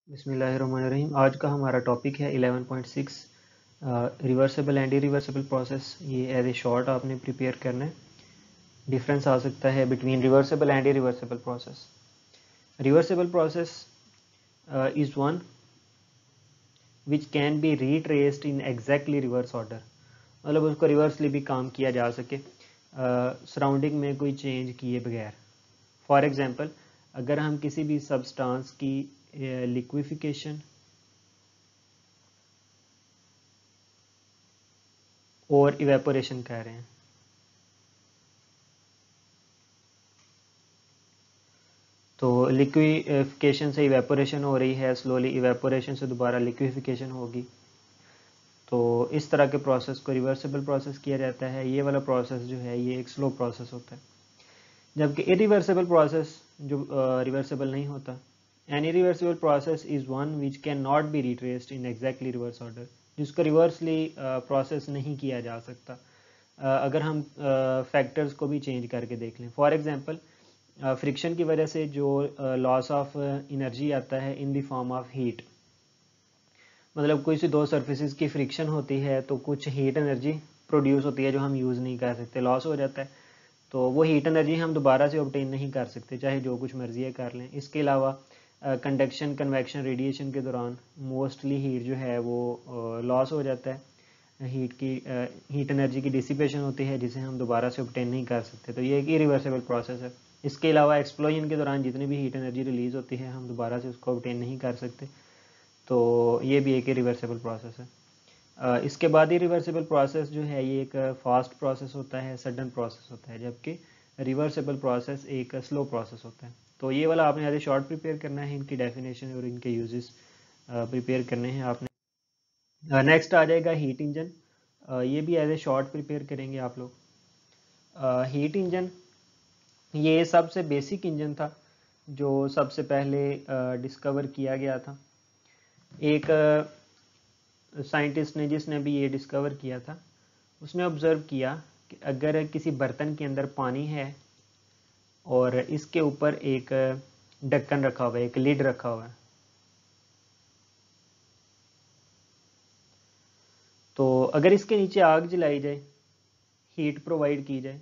बिस्मिल्लाहिर्रहमानिर्रहीम। आज का हमारा टॉपिक है 11.6 रिवर्सिबल एंड इरिवर्सिबल प्रोसेस। ये एज ए शॉर्ट आपने प्रिपेयर करना है। डिफरेंस आ सकता है between reversible and irreversible process. Reversible process is one which can be retraced in exactly reverse order, मतलब उसको रिवर्सली भी काम किया जा सके सराउंडिंग में कोई चेंज किए बगैर। फॉर एग्ज़ाम्पल, अगर हम किसी भी सब्सटेंस की लिक्विफिकेशन और इवेपोरेशन कह रहे हैं, तो लिक्विफिकेशन से इवेपोरेशन हो रही है, स्लोली इवेपोरेशन से दोबारा लिक्विफिकेशन होगी, तो इस तरह के प्रोसेस को रिवर्सिबल प्रोसेस किया जाता है। ये वाला प्रोसेस जो है ये एक स्लो प्रोसेस होता है। जबकि इरिवर्सिबल प्रोसेस जो रिवर्सिबल नहीं होता, an irreversible process is one which can not be retraced in exactly reverse order, जिसको रिवर्सली प्रोसेस नहीं किया जा सकता अगर हम फैक्टर्स को भी चेंज करके देख लें। फॉर एग्जांपल, फ्रिक्शन की वजह से जो लॉस ऑफ एनर्जी आता है in the form of heat, मतलब कोई सी दो सरफेसेस की फ्रिक्शन होती है तो कुछ हीट एनर्जी प्रोड्यूस होती है जो हम यूज़ नहीं कर सकते, लॉस हो जाता है। तो वो हीट एनर्जी हम दोबारा से ऑब्टेन नहीं कर सकते, चाहे जो कुछ मर्जी है कर लें। इसके अलावा कंडक्शन, कन्वेक्शन, रेडिएशन के दौरान मोस्टली हीट जो है वो लॉस हो जाता है, हीट एनर्जी की डिसिपेशन होती है जिसे हम दोबारा से ऑब्टेन नहीं कर सकते। तो ये एक इरिवर्सिबल प्रोसेस है। इसके अलावा एक्सप्लोजन के दौरान जितनी भी हीट एनर्जी रिलीज़ होती है हम दोबारा से उसको ऑब्टेन नहीं कर सकते, तो ये भी एक इरिवर्सिबल प्रोसेस है। इसके बाद इरिवर्सिबल प्रोसेस जो है ये एक फास्ट प्रोसेस होता है, सडन प्रोसेस होता है, जबकि रिवर्सिबल प्रोसेस एक स्लो प्रोसेस होता है। तो ये वाला आपने एज ए शॉर्ट प्रिपेयर करना है, इनकी डेफिनेशन और इनके यूजेस प्रिपेयर करने हैं आपने। नेक्स्ट आ जाएगा हीट इंजन। ये भी एज ए शॉर्ट प्रिपेयर करेंगे आप लोग। हीट इंजन ये सबसे बेसिक इंजन था जो सबसे पहले डिस्कवर किया गया था। एक साइंटिस्ट ने जिसने भी ये डिस्कवर किया था उसने ऑब्ज़र्व किया कि अगर किसी बर्तन के अंदर पानी है और इसके ऊपर एक ढक्कन रखा हुआ है, एक लिड रखा हुआ है, तो अगर इसके नीचे आग जलाई जाए, हीट प्रोवाइड की जाए,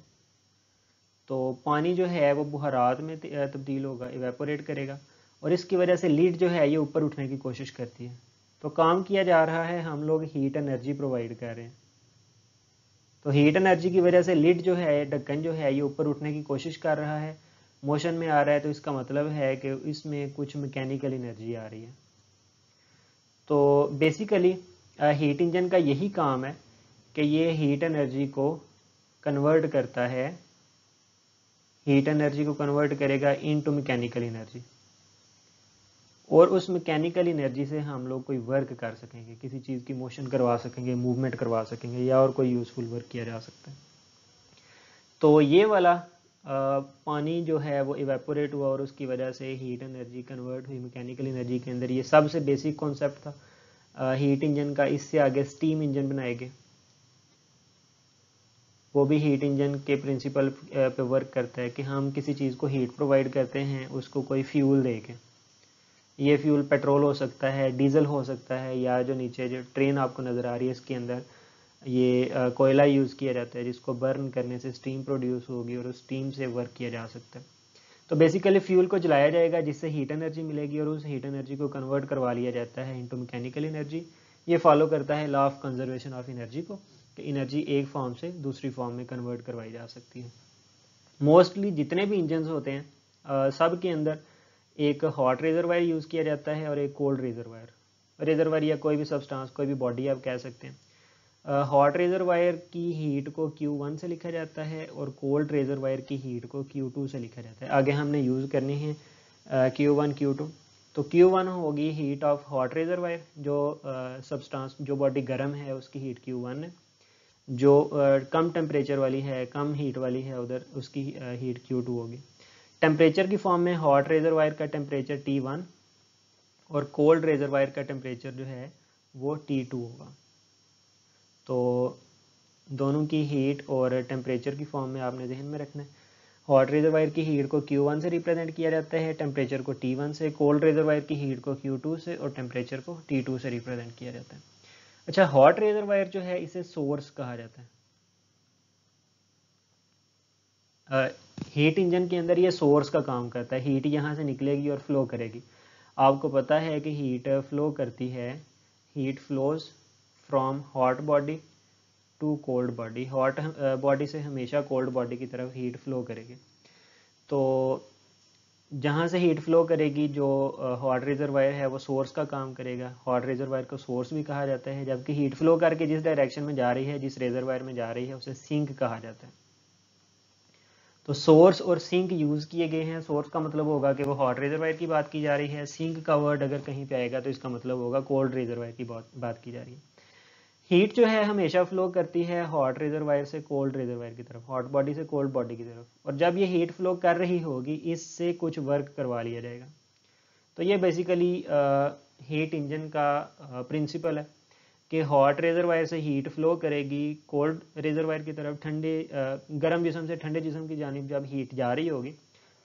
तो पानी जो है वो बुहारात में तब्दील होगा, इवेपोरेट करेगा, और इसकी वजह से लीड जो है ये ऊपर उठने की कोशिश करती है। तो काम किया जा रहा है, हम लोग हीट एनर्जी प्रोवाइड कर रहे हैं। तो हीट एनर्जी की वजह से लीड जो है, ढक्कन जो है ये ऊपर उठने की कोशिश कर रहा है, मोशन में आ रहा है, तो इसका मतलब है कि इसमें कुछ मैकेनिकल एनर्जी आ रही है। तो बेसिकली हीट इंजन का यही काम है कि ये हीट एनर्जी को कन्वर्ट करता है, हीट एनर्जी को कन्वर्ट करेगा इनटू मैकेनिकल एनर्जी, और उस मैकेनिकल एनर्जी से हम लोग कोई वर्क कर सकेंगे, किसी चीज़ की मोशन करवा सकेंगे, मूवमेंट करवा सकेंगे, या और कोई यूज़फुल वर्क किया जा सकता है। तो ये वाला पानी जो है वो इवेपोरेट हुआ और उसकी वजह से हीट एनर्जी कन्वर्ट हुई मैकेनिकल एनर्जी के अंदर। ये सबसे बेसिक कॉन्सेप्ट था हीट इंजन का। इससे आगे स्टीम इंजन बनाए गए, वो भी हीट इंजन के प्रिंसिपल पे वर्क करता है कि हम किसी चीज़ को हीट प्रोवाइड करते हैं उसको कोई फ्यूल दे के। ये फ्यूल पेट्रोल हो सकता है, डीजल हो सकता है, या जो नीचे जो ट्रेन आपको नज़र आ रही है इसके अंदर ये कोयला यूज़ किया जाता है जिसको बर्न करने से स्टीम प्रोड्यूस होगी और उस स्टीम से वर्क किया जा सकता है। तो बेसिकली फ्यूल को जलाया जाएगा जिससे हीट एनर्जी मिलेगी और उस हीट एनर्जी को कन्वर्ट करवा लिया जाता है इनटू मैकेनिकल एनर्जी। ये फॉलो करता है law of conservation of energy को, कि एनर्जी एक फॉर्म से दूसरी फॉर्म में कन्वर्ट करवाई जा सकती है। मोस्टली जितने भी इंजन होते हैं सब के अंदर एक हॉट रिजर्वायर यूज़ किया जाता है और एक कोल्ड रिजर्वायर या कोई भी सब्सटेंस, कोई भी बॉडी आप कह सकते हैं। हॉट रिजर्वायर की हीट को Q1 से लिखा जाता है और कोल्ड रिजर्वायर की हीट को Q2 से लिखा जाता है। आगे हमने यूज़ करनी है Q1 Q2। तो Q1 होगी हीट ऑफ हॉट रिजर्वायर, जो सब्सटेंस जो बॉडी गर्म है उसकी हीट Q1 है, जो कम टेम्परेचर वाली है, कम हीट वाली है, उधर उसकी हीट Q2 होगी। टेम्परेचर की फॉर्म में हॉट रिजर्वायर का टेम्परेचर T1 और कोल्ड रिजर्वायर का टेम्परेचर जो है वो T2 होगा। तो दोनों की हीट और टेम्परेचर की फॉर्म में आपने ध्यान में रखना है। हॉट रिजर्वायर की हीट को Q1 से रिप्रेजेंट किया जाता है, टेम्परेचर को T1 से, कोल्ड रिजर्वायर की हीट को Q2 से और टेम्परेचर को T2 से रिप्रेजेंट किया जाता है। अच्छा, हॉट रिजर्वायर जो है इसे सोर्स कहा जाता है। हीट इंजन के अंदर ये सोर्स का काम करता है, हीट यहाँ से निकलेगी और फ्लो करेगी। आपको पता है कि हीट फ्लो करती है, heat flows from hot body to cold body. Hot body से हमेशा कोल्ड बॉडी की तरफ हीट फ्लो करेगी। तो जहाँ से हीट फ्लो करेगी, जो हॉट रिजर्वायर है वो सोर्स का काम करेगा। हॉट रिजर्वायर को सोर्स भी कहा जाता है, जबकि हीट फ्लो करके जिस डायरेक्शन में जा रही है, जिस रिजर्वायर में जा रही है, उसे सिंक कहा जाता है। तो सोर्स और सिंक यूज़ किए गए हैं। सोर्स का मतलब होगा कि वो हॉट रिजर्वायर की बात की जा रही है। सिंक का वर्ड अगर कहीं पे आएगा तो इसका मतलब होगा कोल्ड रिजर्वायर की बात की जा रही है। हीट जो है हमेशा फ्लो करती है हॉट रिजर्वायर से कोल्ड रिजर्वायर की तरफ, हॉट बॉडी से कोल्ड बॉडी की तरफ, और जब ये हीट फ्लो कर रही होगी इससे कुछ वर्क करवा लिया जाएगा। तो ये बेसिकली हीट इंजन का प्रिंसिपल है कि हॉट रिजर्वायर से हीट फ्लो करेगी कोल्ड रिजर्वायर की तरफ, गर्म जिस्म से ठंडे जिस्म की जानिब जब हीट जा रही होगी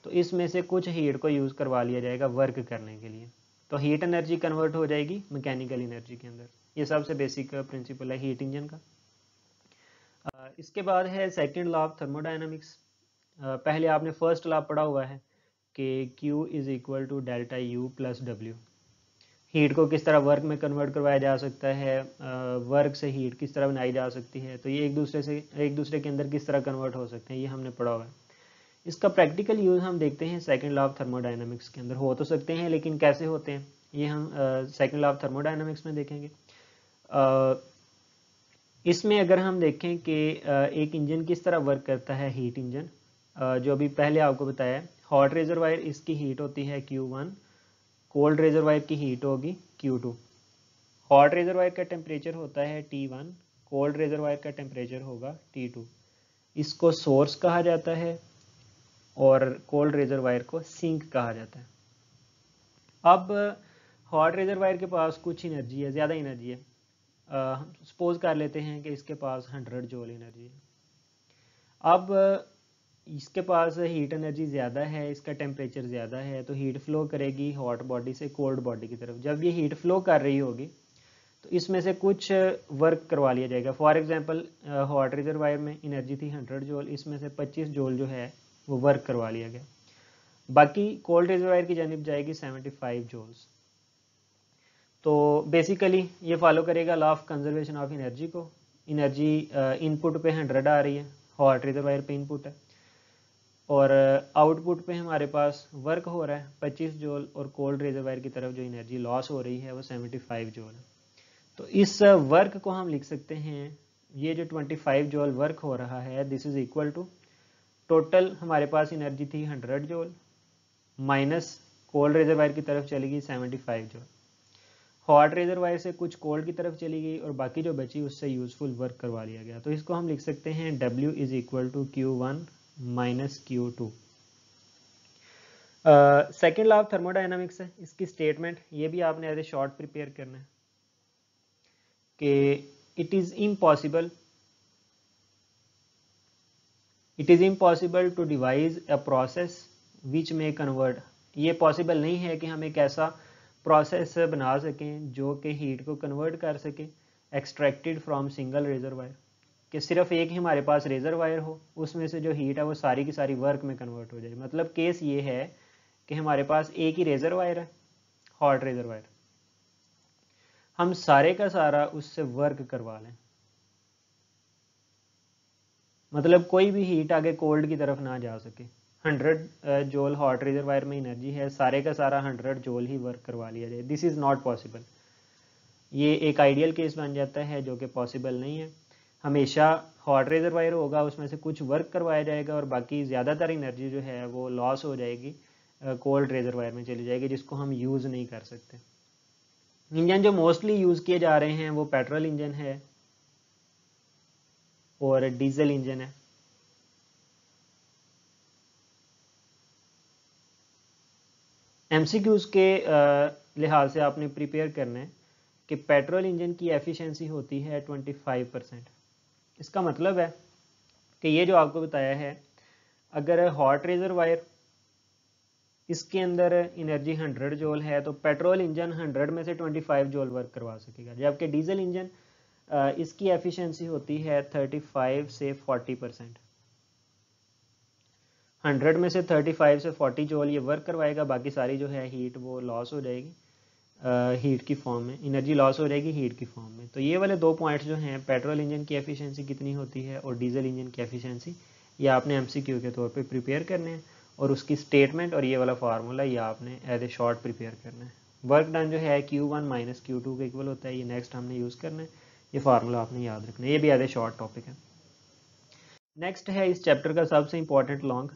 तो इसमें से कुछ हीट को यूज़ करवा लिया जाएगा वर्क करने के लिए। तो हीट एनर्जी कन्वर्ट हो जाएगी मैकेनिकल एनर्जी के अंदर। ये सबसे बेसिक प्रिंसिपल है हीट इंजन का। इसके बाद है सेकेंड लॉ ऑफ थर्मोडाइनमिक्स। पहले आपने फर्स्ट लॉ पढ़ा हुआ है कि Q is equal to delta U plus W। Heat को किस तरह वर्क में कन्वर्ट करवाया जा सकता है, वर्क से हीट किस तरह बनाई जा सकती है, तो ये एक दूसरे के अंदर किस तरह कन्वर्ट हो सकते हैं, ये हमने पढ़ा हुआ है। इसका प्रैक्टिकल यूज़ हम देखते हैं सेकंड लॉ ऑफ थर्मोडायनामिक्स के अंदर। हो तो सकते हैं लेकिन कैसे होते हैं ये हम सेकंड लॉ ऑफ थर्मोडायनामिक्स में देखेंगे। इसमें अगर हम देखें कि एक इंजन किस तरह वर्क करता है, हीट इंजन, जो अभी पहले आपको बताया, हॉट रिजर्वायर इसकी हीट होती है Q1, कोल्ड रिजर्वायर की हीट होगी Q2। हॉट रिजर्वायर का टेम्परेचर होता है T1, कोल्ड रिजर्वायर का टेम्परेचर होगा T2। इसको सोर्स कहा जाता है और कोल्ड रिजर्वायर को सिंक कहा जाता है। अब हॉट रिजर्वायर के पास कुछ एनर्जी है, ज़्यादा एनर्जी है। सपोज कर लेते हैं कि इसके पास 100 जूल एनर्जी है। अब इसके पास हीट एनर्जी ज़्यादा है, इसका टेम्परेचर ज़्यादा है, तो हीट फ्लो करेगी हॉट बॉडी से कोल्ड बॉडी की तरफ। जब ये हीट फ्लो कर रही होगी तो इसमें से कुछ वर्क करवा लिया जाएगा। फॉर एग्जांपल हॉट रिजर्वायर में एनर्जी थी 100 जूल, इसमें से 25 जूल जो है वो वर्क करवा लिया गया। बाकी कोल्ड रिजर्वायर की जानिब जाएगी 75 जूल्स। तो बेसिकली ये फॉलो करेगा law of conservation of energy को। एनर्जी इनपुट पे 100 आ रही है, हॉट रिजर्वायर पे इनपुट है, और आउटपुट पे हमारे पास वर्क हो रहा है 25 जूल, और कोल्ड रिजर्वायर की तरफ जो एनर्जी लॉस हो रही है वो 75 जूल है। तो इस वर्क को हम लिख सकते हैं, ये जो 25 जूल वर्क हो रहा है, this is equal to total हमारे पास एनर्जी थी 100 जूल माइनस कोल्ड रिजर्वायर की तरफ चली गई 75 जूल, हॉट रिजर्वायर से कुछ कोल्ड की तरफ चली गई और बाकी जो बची उससे यूजफुल वर्क करवा लिया गया। तो इसको हम लिख सकते हैं W is equal to Q1 minus Q2। Second law of thermodynamics है, इसकी स्टेटमेंट ये भी आपने एज ए शॉर्ट प्रिपेयर करना है कि it is impossible to devise a process which में कन्वर्ट। ये पॉसिबल नहीं है कि हम एक ऐसा प्रोसेस बना सकें जो कि हीट को कन्वर्ट कर सके एक्सट्रैक्टेड फ्रॉम सिंगल रिजर्वायर, कि सिर्फ एक ही हमारे पास रिजर्वायर हो, उसमें से जो हीट है वो सारी की सारी वर्क में कन्वर्ट हो जाए। मतलब केस ये है कि हमारे पास एक ही रिजर्वायर है, हॉट रिजर्वायर, हम सारे का सारा उससे वर्क करवा लें, मतलब कोई भी हीट आगे कोल्ड की तरफ ना जा सके। 100 जूल हॉट रिजर्वायर में एनर्जी है, सारे का सारा 100 जूल ही वर्क करवा लिया जाए, दिस इज़ नॉट पॉसिबल। ये एक आइडियल केस बन जाता है जो कि पॉसिबल नहीं है। हमेशा हॉट रिजर्वायर होगा, उसमें से कुछ वर्क करवाया जाएगा और बाकी ज़्यादातर एनर्जी जो है वो लॉस हो जाएगी, कोल्ड रिजर्वायर में चली जाएगी, जिसको हम यूज़ नहीं कर सकते। इंजन जो मोस्टली यूज़ किए जा रहे हैं वो पेट्रोल इंजन है और डीजल इंजन है। MCQs के लिहाज से आपने प्रिपेयर करना है कि पेट्रोल इंजन की एफिशिएंसी होती है 25%। इसका मतलब है कि ये जो आपको बताया है अगर हॉट रिजर्वायर इसके अंदर एनर्जी 100 जूल है तो पेट्रोल इंजन 100 में से 25 जूल वर्क करवा सकेगा, जबकि डीजल इंजन इसकी एफिशिएंसी होती है 35 से 40%। 100 में से 35 से 40 जूल ये वर्क करवाएगा, बाकी सारी जो है हीट वो लॉस हो जाएगी हीट की फॉर्म में, एनर्जी लॉस हो जाएगी हीट की फॉर्म में। तो ये वाले दो पॉइंट्स जो हैं, पेट्रोल इंजन की एफिशिएंसी कितनी होती है और डीजल इंजन की एफिशिएंसी, ये आपने एमसीक्यू के तौर पे प्रिपेयर करने हैं, और उसकी स्टेटमेंट और ये वाला फार्मूला ये आपने एज ए शॉर्ट प्रिपेयर करना है। वर्क डन जो है Q1 माइनस Q2 के इक्वल होता है, ये नेक्स्ट हमने यूज़ करना है, ये फार्मूला आपने याद रखना है, ये भी एज ए शॉर्ट टॉपिक है। नेक्स्ट है इस चैप्टर का सबसे इंपॉर्टेंट लॉन्ग,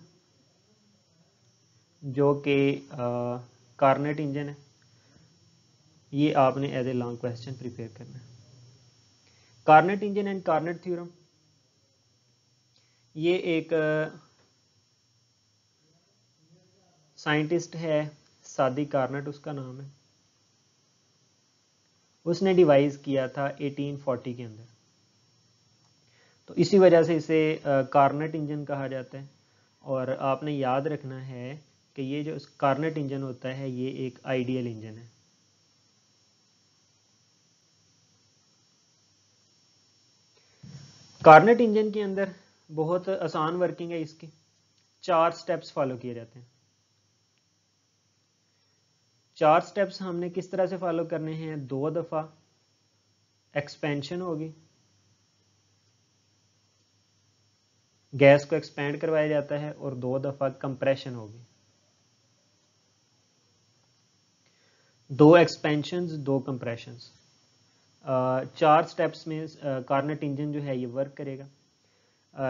जो कि कार्नेट इंजन है। ये आपने as a long question prepare करना है। Carnot engine and Carnot theorem, ये एक साइंटिस्ट है, सादी कार्नेट उसका नाम है, उसने डिवाइस किया था 1840 के अंदर, तो इसी वजह से इसे कार्नेट इंजन कहा जाता है। और आपने याद रखना है कि ये जो कार्नेट इंजन होता है ये एक आइडियल इंजन है। कार्नेट इंजन के अंदर बहुत आसान वर्किंग है इसकी, 4 स्टेप्स फॉलो किए जाते हैं। 4 स्टेप्स हमने किस तरह से फॉलो करने हैं, 2 दफ़ा एक्सपेंशन होगी, गैस को एक्सपेंड करवाया जाता है, और 2 दफ़ा कंप्रेशन होगी। 2 एक्सपेंशंस 2 कंप्रेशंस, 4 स्टेप्स में कार्नेट इंजन जो है ये वर्क करेगा।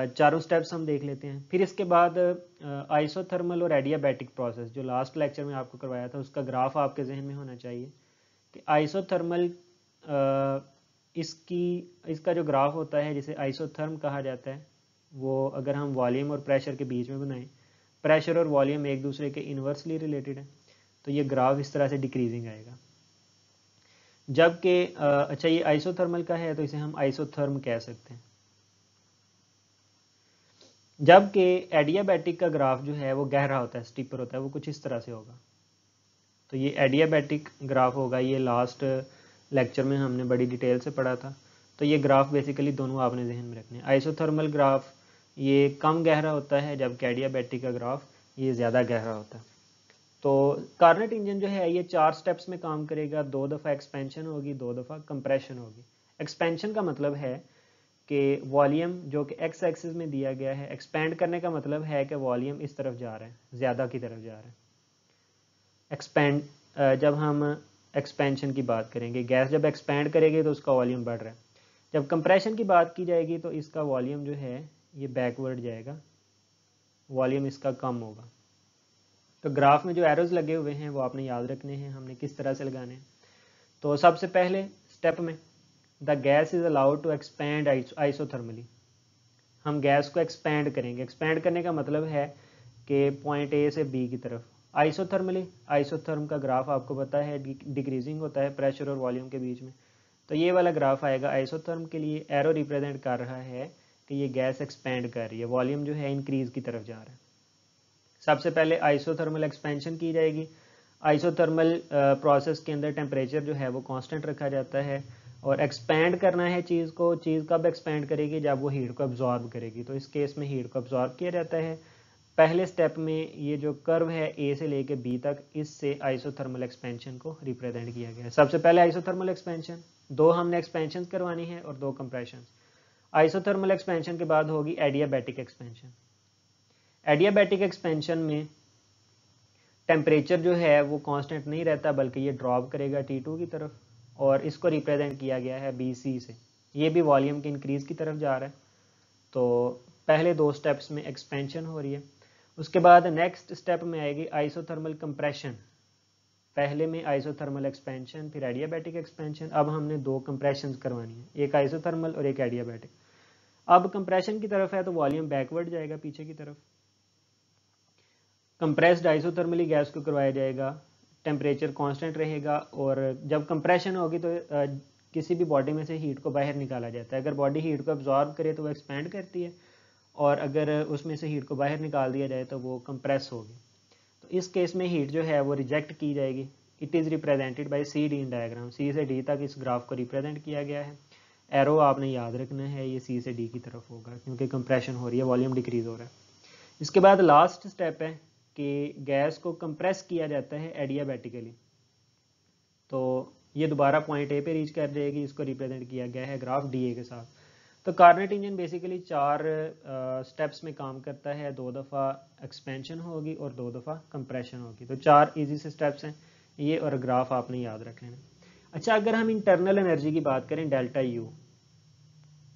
चारों स्टेप्स हम देख लेते हैं। फिर इसके बाद आइसोथर्मल और एडियाबैटिक प्रोसेस, जो लास्ट लेक्चर में आपको करवाया था, उसका ग्राफ आपके जहन में होना चाहिए कि आइसोथर्मल इसका जो ग्राफ होता है जिसे आइसोथर्म कहा जाता है, वो अगर हम वॉल्यूम और प्रेशर के बीच में बनाएं, प्रेशर और वॉल्यूम एक दूसरे के इन्वर्सली रिलेटेड है, तो ये ग्राफ इस तरह से डिक्रीजिंग आएगा। जबकि अच्छा ये आइसोथर्मल का है तो इसे हम आइसोथर्म कह सकते हैं। जबकि एडियाबैटिक का ग्राफ जो है वो गहरा होता है, स्टीपर होता है, वो कुछ इस तरह से होगा। तो ये एडियाबैटिक ग्राफ होगा, ये लास्ट लेक्चर में हमने बड़ी डिटेल से पढ़ा था। तो ये ग्राफ बेसिकली दोनों आपने जहन में रखने हैं। आइसोथर्मल ग्राफ ये कम गहरा होता है, जबकि एडियाबैटिक का ग्राफ ये ज़्यादा गहरा होता है। तो कार्नेट इंजन जो है ये 4 स्टेप्स में काम करेगा। 2 दफ़ा एक्सपेंशन होगी, 2 दफ़ा कंप्रेशन होगी। एक्सपेंशन का मतलब है कि वॉल्यूम जो कि एक्स एक्सिस में दिया गया है, एक्सपेंड करने का मतलब है कि वॉल्यूम इस तरफ जा रहा है, ज़्यादा की तरफ जा रहा है। एक्सपेंड जब हम एक्सपेंशन की बात करेंगे, गैस जब एक्सपेंड करेगी तो उसका वॉल्यूम बढ़ रहा है। जब कंप्रेशन की बात की जाएगी तो इसका वॉल्यूम जो है ये बैकवर्ड जाएगा, वॉल्यूम इसका कम होगा। तो ग्राफ में जो एरोज लगे हुए हैं वो आपने याद रखने हैं, हमने किस तरह से लगाने हैं। तो सबसे पहले स्टेप में the gas is allowed to expand isothermally, हम गैस को एक्सपेंड करेंगे। एक्सपेंड करने का मतलब है कि पॉइंट ए से बी की तरफ। आइसोथर्मली, आइसोथर्म का ग्राफ आपको पता है डिक्रीजिंग होता है प्रेशर और वॉल्यूम के बीच में। तो ये वाला ग्राफ आएगा आइसोथर्म के लिए, एरो रिप्रेजेंट कर रहा है कि ये गैस एक्सपेंड कर रही है, वॉल्यूम जो है इंक्रीज की तरफ जा रहा है। सबसे पहले आइसोथर्मल एक्सपेंशन की जाएगी। आइसोथर्मल प्रोसेस के अंदर टेम्परेचर जो है वो कांस्टेंट रखा जाता है, और एक्सपेंड करना है चीज़ को, चीज़ कब एक्सपेंड करेगी, जब वो हीट को अब्जॉर्ब करेगी। तो इस केस में हीट को अब्जॉर्ब किया जाता है। पहले स्टेप में ये जो कर्व है ए से लेके बी तक, इससे आइसोथर्मल एक्सपेंशन को रिप्रेजेंट किया गया है। सबसे पहले आइसोथर्मल एक्सपेंशन, 2 हमने एक्सपेंशन करवानी है और 2 कंप्रेशन। आइसोथर्मल एक्सपेंशन के बाद होगी एडियाबैटिक एक्सपेंशन। एडियाबैटिक एक्सपेंशन में टेम्परेचर जो है वो कांस्टेंट नहीं रहता, बल्कि ये ड्रॉप करेगा T2 की तरफ, और इसको रिप्रेजेंट किया गया है BC से। ये भी वॉल्यूम के इंक्रीज की तरफ जा रहा है। तो पहले 2 स्टेप्स में एक्सपेंशन हो रही है। उसके बाद नेक्स्ट स्टेप में आएगी आइसोथर्मल कंप्रेशन। पहले में आइसोथर्मल एक्सपेंशन, फिर एडियाबैटिक एक्सपेंशन। अब हमने 2 कंप्रेशन करवानी है, एक आइसोथर्मल और एक एडियाबैटिक। अब कंप्रेशन की तरफ है तो वॉल्यूम बैकवर्ड जाएगा, पीछे की तरफ। कंप्रेस्ड आइसोथर्मली गैस को करवाया जाएगा, टेम्परेचर कांस्टेंट रहेगा, और जब कंप्रेशन होगी तो किसी भी बॉडी में से हीट को बाहर निकाला जाता है। अगर बॉडी हीट को अब्जॉर्ब करे तो वो एक्सपेंड करती है, और अगर उसमें से हीट को बाहर निकाल दिया जाए तो वो कंप्रेस होगी। तो इस केस में हीट जो है वो रिजेक्ट की जाएगी। It is represented by C D in diagram. C से डी तक इस ग्राफ को रिप्रेजेंट किया गया है। एरो आपने याद रखना है, ये सी से डी की तरफ होगा क्योंकि कंप्रेशन हो रही है, वॉल्यूम डिक्रीज हो रहा है। इसके बाद लास्ट स्टेप है कि गैस को कंप्रेस किया जाता है एडियाबैटिकली। तो ये दोबारा पॉइंट ए पे रीच कर जाएगी, इसको रिप्रेजेंट किया गया है ग्राफ डी ए के साथ। तो कार्नेट इंजन बेसिकली 4 स्टेप्स में काम करता है। 2 दफ़ा एक्सपेंशन होगी और 2 दफ़ा कंप्रेशन होगी। तो 4 इजी से स्टेप्स हैं ये, और ग्राफ आपने याद रख लेना। अच्छा, अगर हम इंटरनल एनर्जी की बात करें, डेल्टा यू,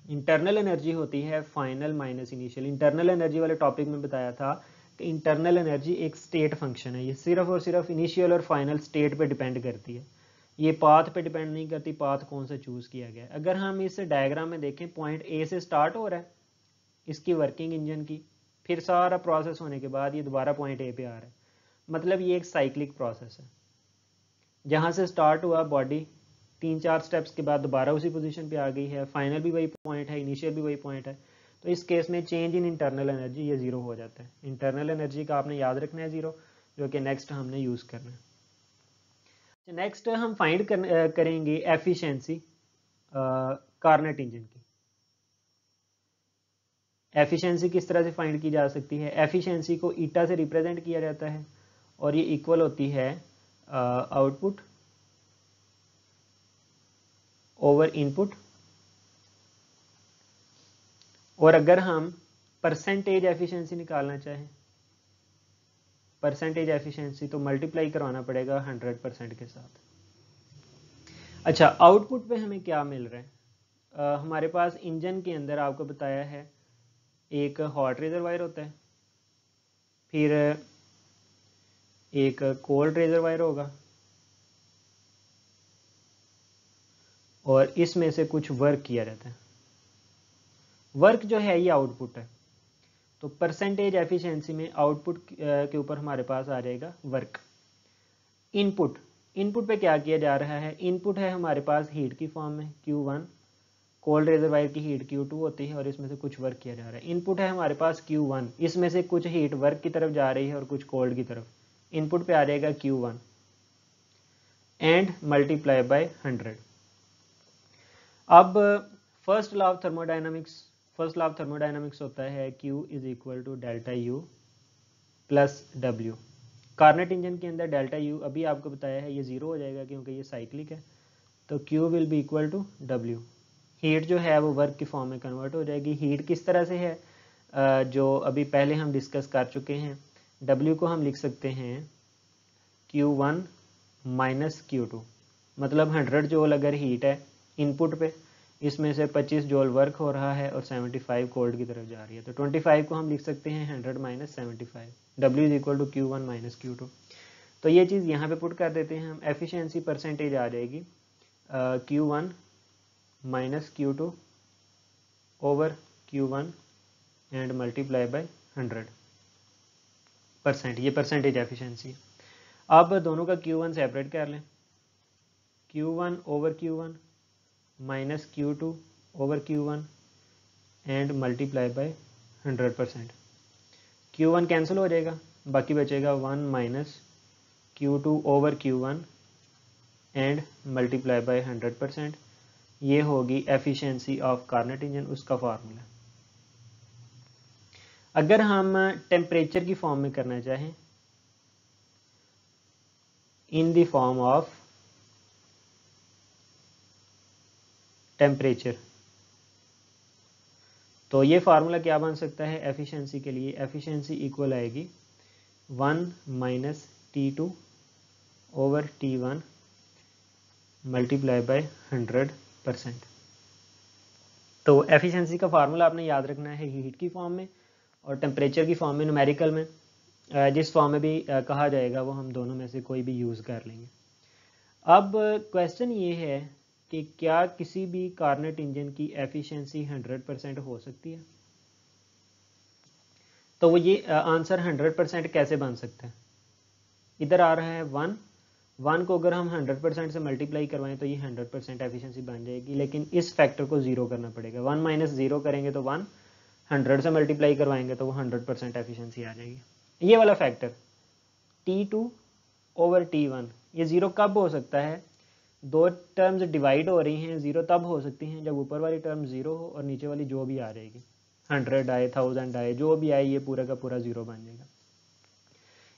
इंटरनल एनर्जी होती है final minus initial. Internal energy वाले टॉपिक में बताया था कि इंटरनल एनर्जी एक स्टेट फंक्शन है, ये सिर्फ और सिर्फ इनिशियल और फाइनल स्टेट पे डिपेंड करती है, ये पाथ पे डिपेंड नहीं करती, पाथ कौन सा चूज़ किया गया है। अगर हम इस डायग्राम में देखें, पॉइंट ए से स्टार्ट हो रहा है इसकी वर्किंग इंजन की, फिर सारा प्रोसेस होने के बाद ये दोबारा पॉइंट ए पे आ रहा है, मतलब ये एक साइक्लिक प्रोसेस है। जहाँ से स्टार्ट हुआ बॉडी, 3-4 स्टेप्स के बाद दोबारा उसी पोजीशन पे आ गई है, फाइनल भी वही पॉइंट है, इनिशियल भी वही पॉइंट है। तो इस केस में चेंज इन इंटरनल एनर्जी ये ज़ीरो हो जाता है। इंटरनल एनर्जी का आपने याद रखना है ज़ीरो, जो कि नेक्स्ट हमने यूज़ करना है। नेक्स्ट हम फाइंड करेंगे एफिशिएंसी कार्नेट इंजन की। एफिशिएंसी किस तरह से फाइंड की जा सकती है? एफिशिएंसी को ईटा से रिप्रेजेंट किया जाता है और ये इक्वल होती है आउटपुट ओवर इनपुट। और अगर हम परसेंटेज एफिशिएंसी निकालना चाहें, परसेंटेज एफिशिएंसी, तो मल्टीप्लाई करवाना पड़ेगा 100% के साथ। अच्छा, आउटपुट पे हमें क्या मिल रहा है? हमारे पास इंजन के अंदर आपको बताया है एक हॉट रिजर्वायर होता है, फिर एक कोल्ड रिजर्वायर होगा, और इसमें से कुछ वर्क किया जाता है। वर्क जो है ये आउटपुट है। तो परसेंटेज एफिशिएंसी में आउटपुट के ऊपर हमारे पास आ जाएगा वर्क। इनपुट, इनपुट पे क्या किया जा रहा है? इनपुट है हमारे पास हीट की फॉर्म में Q1, कोल्ड रिजर्वायर की हीट Q2 होती है और इसमें से कुछ वर्क किया जा रहा है। इनपुट है हमारे पास Q1, इसमें से कुछ हीट वर्क की तरफ जा रही है और कुछ कोल्ड की तरफ। इनपुट पे आ जाएगा Q1 एंड मल्टीप्लाई बाय 100। अब फर्स्ट लॉ ऑफ थर्मोडायनामिक्स होता है Q is equal to delta U plus W. Carnot engine के अंदर डेल्टा यू अभी आपको बताया है ये ज़ीरो हो जाएगा क्योंकि ये साइक्लिक है। तो Q will be equal to W. Heat जो है वो वर्क की फॉर्म में कन्वर्ट हो जाएगी। हीट किस तरह से है, जो अभी पहले हम डिस्कस कर चुके हैं। W को हम लिख सकते हैं Q1 माइनस Q2, मतलब 100 जूल अगर हीट है इनपुट पे, इसमें से 25 जूल वर्क हो रहा है और 75 कोल्ड की तरफ जा रही है। तो 25 को हम लिख सकते हैं 100 minus 75, W is equal to Q1 minus Q2। तो ये चीज़ यहाँ पे पुट कर देते हैं हम। एफिशिएंसी परसेंटेज आ जाएगी Q1 minus Q2 over Q1 and multiply by 100%। ये परसेंटेज एफिशिएंसी। अब दोनों का Q1 सेपरेट कर लें, Q1 over Q1 minus Q2 over Q1 and multiply by 100%। Q1 cancel हो जाएगा, बाकी बचेगा 1 minus Q2 over Q1 and multiply by 100%। ये होगी एफिशिएंसी ऑफ कार्नेट इंजन, उसका फार्मूला। अगर हम टेम्परेचर की फॉर्म में करना चाहें, in the form of temperature, तो ये फार्मूला क्या बन सकता है एफिशिएंसी के लिए? एफिशिएंसी इक्वल आएगी 1 minus T2 over T1 multiply by 100%। तो एफिशिएंसी का फार्मूला आपने याद रखना है हीट की फॉर्म में और टेम्परेचर की फॉर्म में, न्यूमेरिकल में, जिस फॉर्म में भी कहा जाएगा वो हम दोनों में से कोई भी यूज़ कर लेंगे। अब क्वेश्चन ये है कि क्या किसी भी कार्नेट इंजन की एफिशिएंसी 100% हो सकती है? तो वो ये आंसर 100% कैसे बन सकता है? इधर आ रहा है 1 को अगर हम 100% से मल्टीप्लाई करवाएं तो ये 100% एफिशिएंसी बन जाएगी, लेकिन इस फैक्टर को ज़ीरो करना पड़ेगा। 1 माइनस ज़ीरो करेंगे तो 1, 100 से मल्टीप्लाई करवाएंगे तो वो 100% एफिशिएंसी आ जाएगी। ये वाला फैक्टर T2 ओवर T1, ये ज़ीरो कब हो सकता है? दो टर्म्स डिवाइड हो रही हैं, ज़ीरो तब हो सकती हैं जब ऊपर वाली टर्म ज़ीरो हो और नीचे वाली जो भी आ जाएगी, 100 आए 1000 आए जो भी आए, ये पूरा का पूरा ज़ीरो बन जाएगा।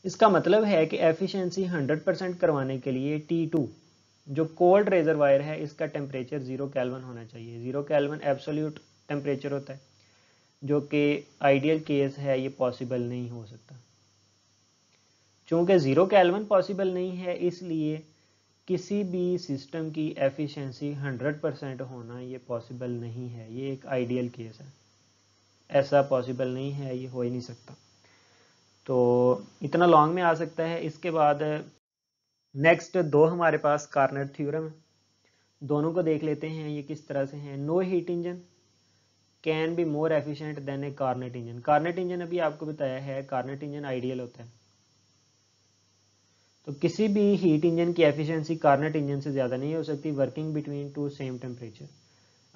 इसका मतलब है कि एफिशिएंसी 100% करवाने के लिए T2 जो कोल्ड रेजरवायर है इसका टेम्परेचर 0 केल्विन होना चाहिए। 0 केल्विन एब्सोल्यूट टेम्परेचर होता है, जो कि आइडियल केस है, ये पॉसिबल नहीं हो सकता। चूँकि 0 केल्विन पॉसिबल नहीं है, इसलिए किसी भी सिस्टम की एफिशिएंसी 100% होना ये पॉसिबल नहीं है। ये एक आइडियल केस है, ऐसा पॉसिबल नहीं है, ये हो ही नहीं सकता। तो इतना लॉन्ग में आ सकता है। इसके बाद नेक्स्ट दो हमारे पास कार्नेट थ्योरम है, दोनों को देख लेते हैं ये किस तरह से हैं। No heat engine can be more efficient than a Carnot engine. Carnot engine अभी आपको बताया है, कार्नेट इंजन आइडियल होता है, तो किसी भी हीट इंजन की एफिशिएंसी कार्नेट इंजन से ज़्यादा नहीं हो सकती working between two same temperature,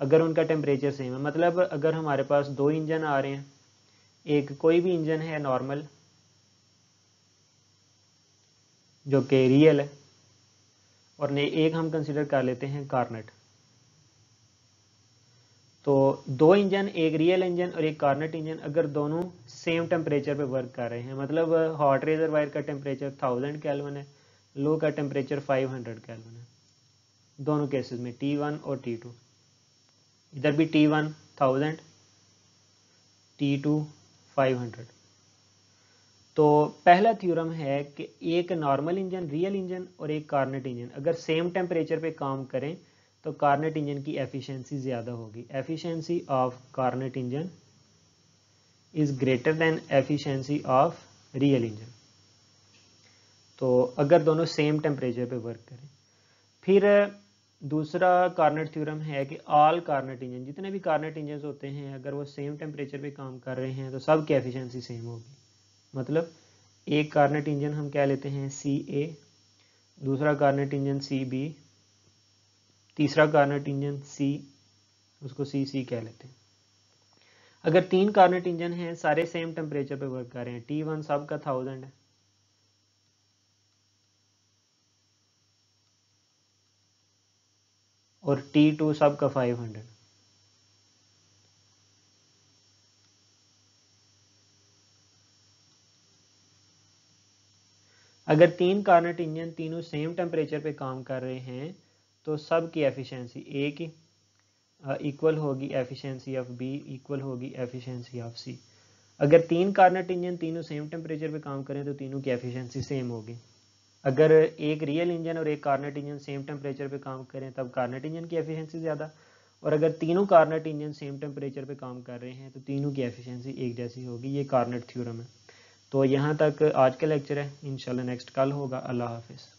अगर उनका टेम्परेचर सेम है। मतलब अगर हमारे पास दो इंजन आ रहे हैं, एक कोई भी इंजन है नॉर्मल जो कि रियल है, और एक हम कंसिडर कर लेते हैं कार्नेट, तो दो इंजन, एक रियल इंजन और एक कार्नेट इंजन, अगर दोनों सेम टेम्परेचर पे वर्क कर रहे हैं, मतलब हॉट रेजरवायर का टेम्परेचर 1000 केल्विन है, लो का टेम्परेचर 500 केल्विन है, दोनों केसेस में T1 और T2, इधर भी T1 1000, T2 500। तो पहला थ्योरम है कि एक नॉर्मल इंजन, रियल इंजन और एक कार्नेट इंजन अगर सेम टेम्परेचर पे काम करें तो कार्नेट इंजन की एफिशिएंसी ज़्यादा होगी। Efficiency of Carnot engine is greater than efficiency of real engine, तो अगर दोनों सेम टेम्परेचर पे वर्क करें। फिर दूसरा कार्नेट थ्योरम है कि ऑल कार्नेट इंजन, जितने भी कार्नेट इंजन होते हैं, अगर वो सेम टेम्परेचर पे काम कर रहे हैं तो सब की एफिशिएंसी सेम होगी। मतलब एक कार्नेट इंजन हम कह लेते हैं CA, दूसरा कार्नेट इंजन CB, तीसरा कार्नेट इंजन C, उसको CC कह लेते हैं। अगर तीन कार्नेट इंजन हैं, सारे सेम टेम्परेचर पे वर्क कर रहे हैं, T1 सब का 1000 है, और T2 सब का 500, अगर तीन कार्नेट इंजन तीनों सेम टेम्परेचर पे काम कर रहे हैं तो सब की एफिशिएंसी A की इक्वल होगी एफिशिएंसी ऑफ B इक्वल होगी एफिशिएंसी ऑफ C। अगर तीन कार्नेट इंजन तीनों सेम टेम्परेचर पे काम करें तो तीनों की एफिशिएंसी सेम होगी। अगर एक रियल इंजन और एक कार्नेट इंजन सेम टेम्परेचर पे काम करें तब कार्नेट इंजन की एफिशिएंसी ज़्यादा, और अगर तीनों कार्नेट इंजन सेम टेम्परेचर पे काम कर रहे हैं तो तीनों की एफिशिएंसी एक जैसी होगी। ये कार्नेट थ्योरम है। तो यहाँ तक आज का लेक्चर है, इंशाल्लाह नेक्स्ट कल होगा। अल्लाह हाफिज़।